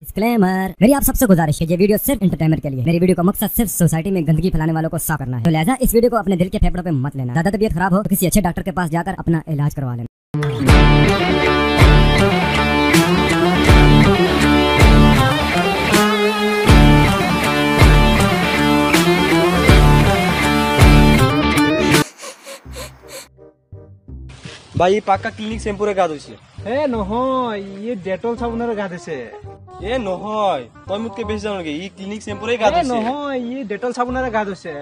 Disclaimer, मेरी आप सबसे गुजारिश है, ये वीडियो सिर्फ एंटरटेनमेंट के लिए। मेरी वीडियो का मकसद सिर्फ सोसाइटी में गंदगी फैलाने वालों को साफ करना है, तो लिहाजा इस वीडियो को अपने दिल के फेफड़ों पे मत लेना। ज्यादा तबीयत खराब हो तो किसी अच्छे डॉक्टर के पास जाकर अपना इलाज करवा लेना। ভাই পাক্কা ক্লিনিক শ্যাম্পুরে গা ধুইছে। এ নহয়, ই ডেটল সাবুনেৰে গা ধুইছে। এ নহয়, তই মোতকে বেছি জানো নেকি? ই ক্লিনিক শ্যাম্পুরে গা ধুইছে। নহয়, ই ডেটল সাবুনেৰে গা ধুইছে।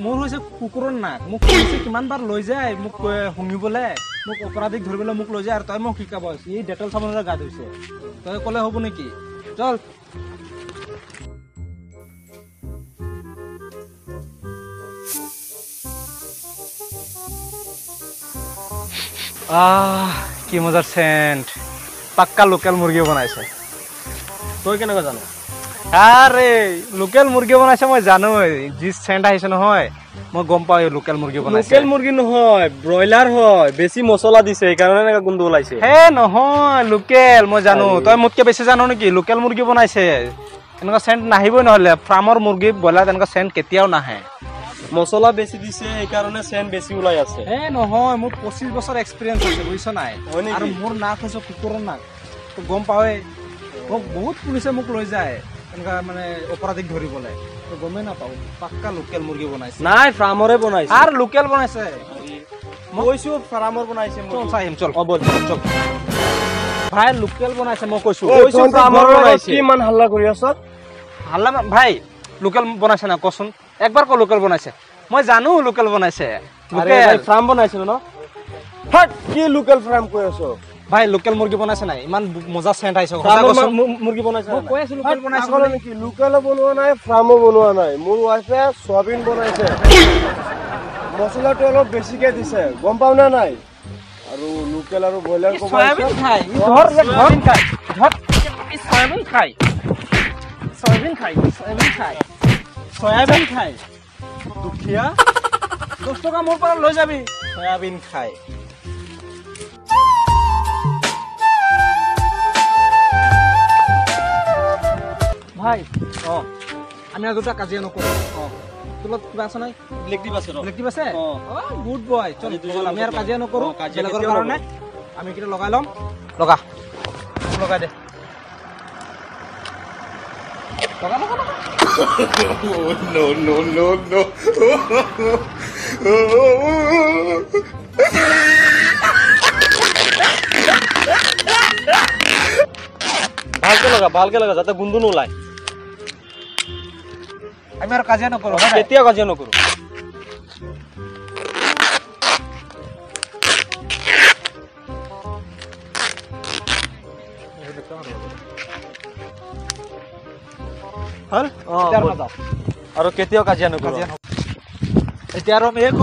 মোৰ হৈছে কুকুৰৰ নাক। মোক কৈছে কিমান বাৰ লৈ যায়, মোক শুঙিবলৈ, মোক অপৰাধীক ধৰিবলৈ মোক লৈ যায়, আৰু তই মোক শিকাব। ই ডেটল সাবুনেৰে গা ধুইছে। তই ক'লে হ'ব নেকি? চল। কি মজাৰ সেন্ট, পাক্কা লোকেল মুৰ্গী বনাইছে। তই কেনেকৈ জানো? আৰে লোকেল মুৰ্গী বনাইছে, মই জানো। যি সেন্ট আহিছে নহয়, মই গম পাওঁ লোকেল মুৰ্গী বনাইছে। লোকেল মুৰ্গী নহয়, ব্ৰইলাৰ হয়। বেছি মছলা দিছে, সেইকাৰণে এনেকা গোন্ধ ওলাইছে। হে নহয়, লোকেল, মই জানো। তই মোতকে বেছি জানো নেকি? লোকেল মুৰ্গী বনাইছে, এনেকুৱা সেন্ট নাহিবই। নহ'লে ফাৰ্মৰ মুৰ্গী ব্ৰইলাৰ তেনেকুৱা সেন্ট কেতিয়াও নাহে। মছলা বেছি দিছে, সেইকাৰণে চেন বেছি ওলাই আছে। হে নহয়, মোৰ 25 বছৰ এক্সপিৰিয়েঞ্চ আছে, বুজিছ নাই? হয় আৰু মোৰ নাক হৈছে কুকুৰৰ নাক, তো গম পাৱেই। মোক বহুত পুলিচে মোক লৈ যায় এনেকুৱা মানে অপৰাধীক ধৰিবলৈ, তো গমেই নাপাওঁ। পাক্কা লোকেল মুৰ্গী বনাইছে। নাই, ফাৰ্মৰে বনাইছে। আৰু লোকেল বনাইছে, মই কৈছো ফাৰ্মৰ বনাইছে। চল চাই আহিম, চল। অ বল চল। ভাই লোকেল বনাইছে, মই কৈছো। ফাৰ্মৰ বনাইছে। কি ইমান হাল্লা কৰি আছ? হাল্লা ভাই, লোকেল বনাইছে না কচোন একবাৰ। ক লোকেল বনাইছে? মই জানো লোকেল বনাইছে। ফাৰ্ম বনাইছিল ন? কি লোকেল ফাৰ্ম কৈ আছ? ভাই লোকেল মুৰ্গী বনাইছে নাই? ইমান মজা সেন্ট আহিছে। মুৰ্গী বনাইছে? মই কৈ আছো লোকেল বনাইছে নেকি? লোকেলো বনোৱা নাই, ফাৰ্মো বনোৱা নাই। মোৰ ৱাইফে চয়াবিন বনাইছে। মছলাটো অলপ বেছিকে দিছে, গম পাও না নাই? আৰু লোকেল আৰু ব্ৰইলাৰ সয়াবিন খাই, সয়াবিন খাই, সয়াবিন খাই, সয়াবিন খাই, সয়াবিন খাই, সয়াবিন খাই। দুখীয়া 10 টকা মোৰ পৰা লৈ যাবি। সয়াবিন খাই। ভাই আমি আৰু দুটা কাজিয়া নকৰো। তোলত কিবা আছে নাই? ইলেক্ট্ৰিক আছে। ইলেক্ট্ৰিক আছে? Good boy. চল আমি আৰু কাজিয়া নকৰো। বেলেগৰ কাৰণে আমি কিটা লগাই ল'ম। লগা লগাই দে। লগা লগা লগা। No, no, no, no. ভালকে লগা যাতে গোন্ধ নোলায়। আমি আৰু কাজিয়া নকৰো। কেতিয়া কাজিয়া নকৰো। আৰু কেতিয়াও কাজিয়া নকৰো। এতিয়া আৰু এক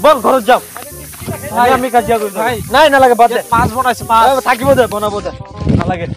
বল ঘৰত যাম। আমি কাজিয়া কৰিম। নাই নালাগে, বাদ দে। মাছ বনাইছে, থাকিব দে, বনাব দে, নালাগে।